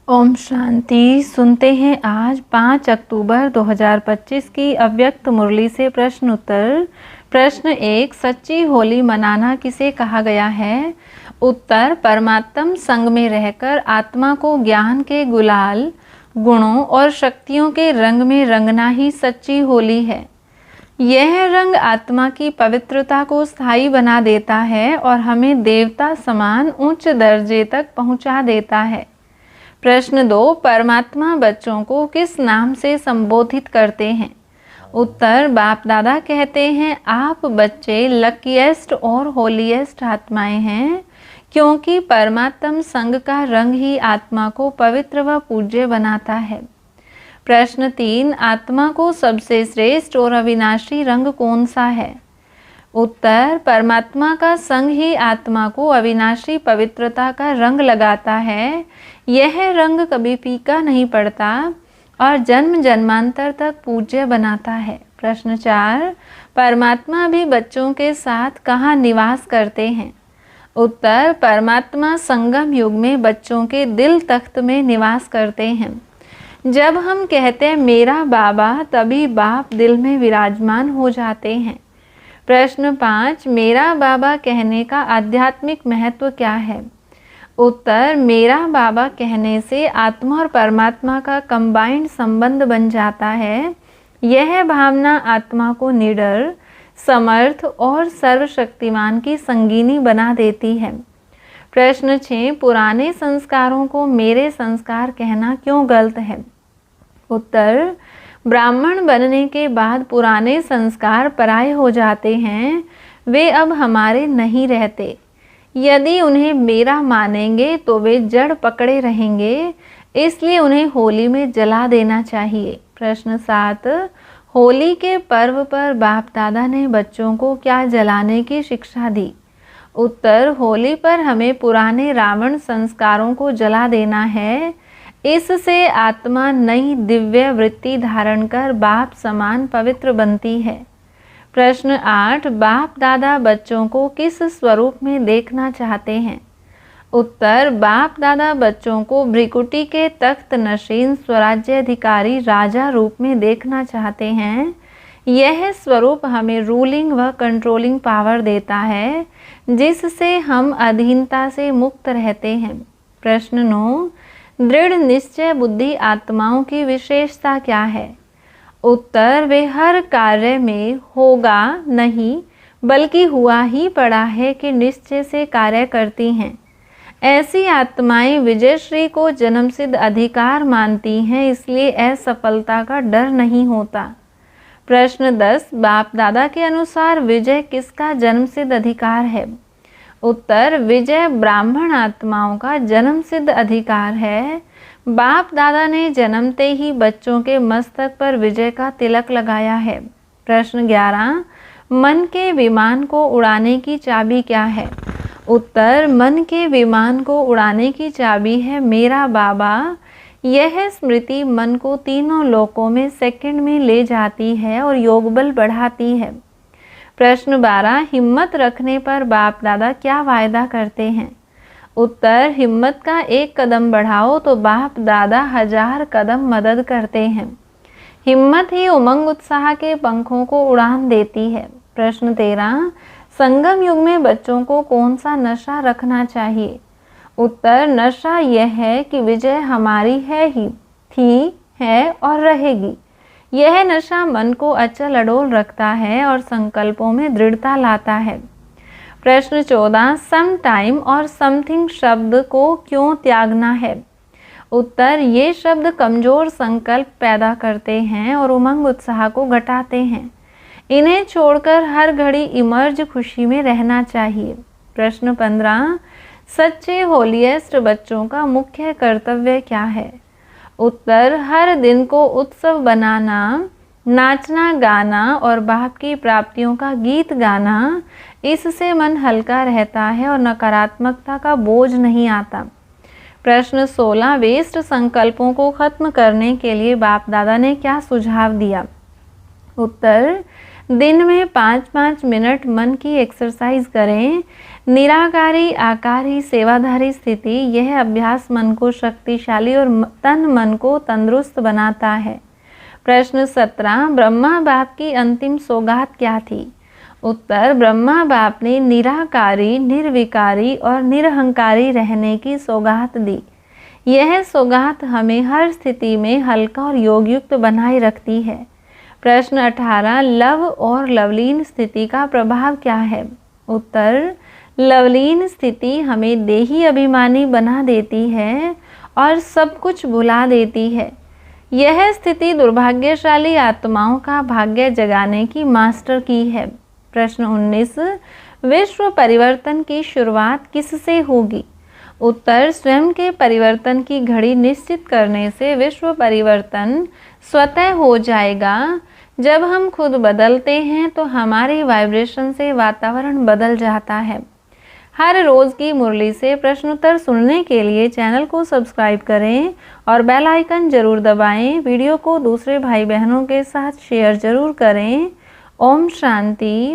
ओम शांति। सुनते हैं आज 5 अक्टूबर 2025 की अव्यक्त मुरली से प्रश्न उत्तर। प्रश्न 1, सच्ची होली मनाना किसे कहा गया है? उत्तर, परमात्म संग में रहकर आत्मा को ज्ञान के गुलाल, गुणों और शक्तियों के रंग में रंगना ही सच्ची होली है। यह रंग आत्मा की पवित्रता को स्थायी बना देता है और हमें देवता समान उच्च दर्जे तक पहुंचा देता है। प्रश्न 2, परमात्मा बच्चों को किस नाम से संबोधित करते हैं? उत्तर, बाप दादा कहते हैं आप बच्चे लकीएस्ट और होलीएस्ट आत्माएं हैं, क्योंकि परमात्म संग का रंग ही आत्मा को पवित्र व पूज्य बनाता है। प्रश्न 3, आत्मा को सबसे श्रेष्ठ और अविनाशी रंग कौन सा है? उत्तर, परमात्मा का संग ही आत्मा को अविनाशी पवित्रता का रंग लगाता है। यह रंग कभी फीका नहीं पड़ता और जन्म जन्मांतर तक पूज्य बनाता है। प्रश्न 4, परमात्मा भी बच्चों के साथ कहाँ निवास करते हैं? उत्तर, परमात्मा संगम युग में बच्चों के दिल तख्त में निवास करते हैं। जब हम कहते हैं मेरा बाबा, तभी बाप दिल में विराजमान हो जाते हैं। प्रश्न 5, मेरा बाबा कहने का आध्यात्मिक महत्व क्या है? उत्तर, मेरा बाबा कहने से आत्मा और परमात्मा का कंबाइंड संबंध बन जाता है। यह भावना आत्मा को निडर, समर्थ और सर्वशक्तिमान की संगीनी बना देती है। प्रश्न 6, पुराने संस्कारों को मेरे संस्कार कहना क्यों गलत है? उत्तर, ब्राह्मण बनने के बाद पुराने संस्कार पराये हो जाते हैं, वे अब हमारे नहीं रहते। यदि उन्हें मेरा मानेंगे तो वे जड़ पकड़े रहेंगे, इसलिए उन्हें होली में जला देना चाहिए। प्रश्न 7, होली के पर्व पर बाप दादा ने बच्चों को क्या जलाने की शिक्षा दी? उत्तर, होली पर हमें पुराने रावण संस्कारों को जला देना है। इससे आत्मा नई दिव्य वृत्ति धारण कर बाप समान पवित्र बनती है। प्रश्न 8, बाप दादा बच्चों को किस स्वरूप में देखना चाहते हैं? उत्तर, बाप दादा बच्चों को भ्रिकुटी के तख्त नशीन स्वराज्याधिकारी राजा रूप में देखना चाहते हैं। यह स्वरूप हमें रूलिंग व कंट्रोलिंग पावर देता है, जिससे हम अधीनता से मुक्त रहते हैं। प्रश्न 9, दृढ़ निश्चय बुद्धि आत्माओं की विशेषता क्या है? उत्तर, वे हर कार्य में होगा नहीं बल्कि हुआ ही पड़ा है कि निश्चय से कार्य करती हैं। ऐसी आत्माएं विजयश्री को जन्मसिद्ध अधिकार मानती हैं, इसलिए असफलता का डर नहीं होता। प्रश्न 10, बाप दादा के अनुसार विजय किसका जन्मसिद्ध अधिकार है? उत्तर, विजय ब्राह्मण आत्माओं का जन्मसिद्ध अधिकार है। बाप दादा ने जन्मते ही बच्चों के मस्तक पर विजय का तिलक लगाया है। प्रश्न 11, मन के विमान को उड़ाने की चाबी क्या है? उत्तर, मन के विमान को उड़ाने की चाबी है मेरा बाबा। यह स्मृति मन को तीनों लोकों में सेकंड में ले जाती है और योगबल बढ़ाती है। प्रश्न 12, हिम्मत रखने पर बाप दादा क्या वायदा करते हैं? उत्तर, हिम्मत का एक कदम बढ़ाओ तो बाप दादा 1000 कदम मदद करते हैं। हिम्मत ही उमंग उत्साह के पंखों को उड़ान देती है। प्रश्न 13, संगम युग में बच्चों को कौन सा नशा रखना चाहिए? उत्तर, नशा यह है कि विजय हमारी है ही, थी, है और रहेगी। यह नशा मन को अचल अडोल रखता है और संकल्पों में दृढ़ता लाता है। प्रश्न 14, सम टाइम और समथिंग शब्द को क्यों त्यागना है? उत्तर, ये शब्द कमजोर संकल्प पैदा करते हैं और उमंग उत्साह को घटाते हैं। इन्हें छोड़कर हर घड़ी इमर्ज खुशी में रहना चाहिए। प्रश्न 15, सच्चे होलीएस्ट बच्चों का मुख्य कर्तव्य क्या है? उत्तर, हर दिन को उत्सव बनाना, नाचना गाना और बाप की प्राप्तियों का गीत गाना। इससे मन हल्का रहता है और नकारात्मकता का बोझ नहीं आता। प्रश्न 16, वेस्ट संकल्पों को खत्म करने के लिए बाप दादा ने क्या सुझाव दिया? उत्तर, दिन में 5-5 मिनट मन की एक्सरसाइज करें। निराकारी आकारी सेवाधारी स्थिति, यह अभ्यास मन को शक्तिशाली और तन मन को तंदुरुस्त बनाता है। प्रश्न 17, ब्रह्मा बाप की अंतिम सौगात क्या थी? उत्तर, ब्रह्मा बाप ने निराकारी, निर्विकारी और निरहंकारी रहने की सौगात दी। यह सौगात हमें हर स्थिति में हल्का और योगयुक्त बनाए रखती है। प्रश्न 18, लव और लवलीन स्थिति का प्रभाव क्या है? उत्तर, लवलीन स्थिति हमें देही अभिमानी बना देती है और सब कुछ भुला देती है। यह स्थिति दुर्भाग्यशाली आत्माओं का भाग्य जगाने की मास्टर की है। प्रश्न 19, विश्व परिवर्तन की शुरुआत किससे होगी? उत्तर, स्वयं के परिवर्तन की घड़ी निश्चित करने से विश्व परिवर्तन स्वतः हो जाएगा। जब हम खुद बदलते हैं तो हमारी वाइब्रेशन से वातावरण बदल जाता है। हर रोज़ की मुरली से प्रश्नोत्तर सुनने के लिए चैनल को सब्सक्राइब करें और बेल आइकन जरूर दबाएं। वीडियो को दूसरे भाई बहनों के साथ शेयर जरूर करें। ओम शांति।